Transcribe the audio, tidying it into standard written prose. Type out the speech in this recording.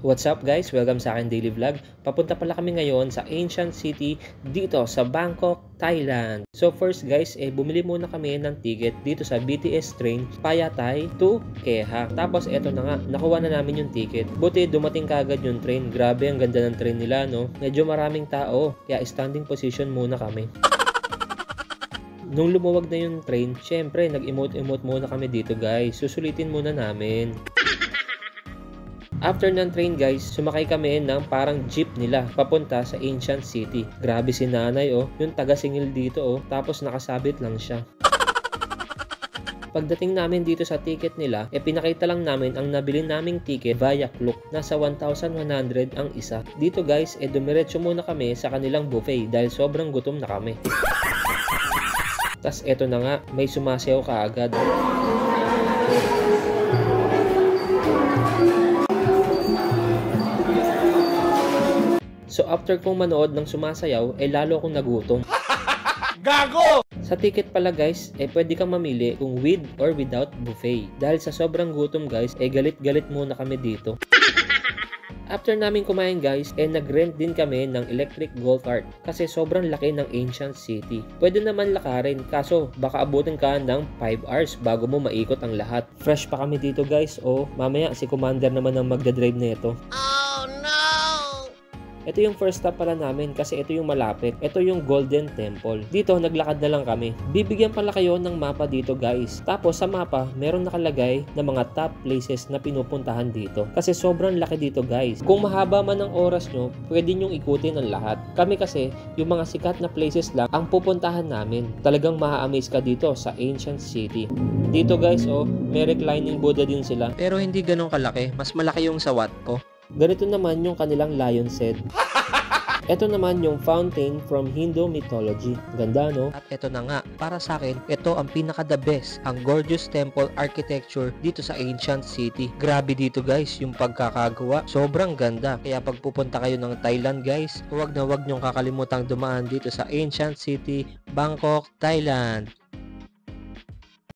What's up guys? Welcome sa akin daily vlog. Papunta pala kami ngayon sa Ancient City dito sa Bangkok, Thailand. So first guys, bumili muna kami ng ticket dito sa BTS train Phayatay to Keha. Tapos eto na nga, nakuha na namin yung ticket. Buti dumating kagad yung train. Grabe, ang ganda ng train nila, no? Medyo maraming tao, kaya standing position muna kami. Nung lumuwag na yung train, syempre nag-emote-emote muna kami dito guys. Susulitin muna namin. After ng train guys, sumakay kami ng parang jeep nila papunta sa Ancient City. Grabe si nanay yung taga-singil dito tapos nakasabit lang siya. Pagdating namin dito sa ticket nila, pinakita lang namin ang nabili naming ticket via Klook. Nasa 1,100 ang isa. Dito guys, dumiretso muna kami sa kanilang buffet dahil sobrang gutom na kami. Tas eto na nga, may sumasayaw kaagad. So after kong manood ng sumasayaw, lalo akong nagutom. Gago! Sa ticket pala guys, pwede kang mamili kung with or without buffet. Dahil sa sobrang gutom guys, galit-galit muna kami dito. After namin kumain guys, nag-rent din kami ng electric go-kart kasi sobrang laki ng Ancient City. Pwede naman lakarin, kaso baka abutin ka ng 5 hours bago mo maikot ang lahat. Fresh pa kami dito guys, mamaya si Commander naman ang magdadrive na ito. Oh no! Ito yung first stop pala namin kasi ito yung malapit. Ito yung Golden Temple. Dito, naglakad na lang kami. Bibigyan pala kayo ng mapa dito guys. Tapos sa mapa, meron nakalagay na mga top places na pinupuntahan dito. Kasi sobrang laki dito guys. Kung mahaba man ang oras nyo, pwede nyong ikutin ang lahat. Kami kasi, yung mga sikat na places lang ang pupuntahan namin. Talagang maa-amaze ka dito sa Ancient City. Dito guys, may reclining Buddha din sila. Pero hindi ganun kalaki. Mas malaki yung sa Wat ko. Ganito naman yung kanilang lion's head. Ito naman yung fountain from Hindu mythology. Ganda, no? At ito na nga, para sa akin, ito ang pinaka-the best, ang gorgeous temple architecture dito sa Ancient City. Grabe dito guys, yung pagkakagawa. Sobrang ganda. Kaya pag pupunta kayo ng Thailand guys, huwag na huwag nyong kakalimutang dumaan dito sa Ancient City, Bangkok, Thailand.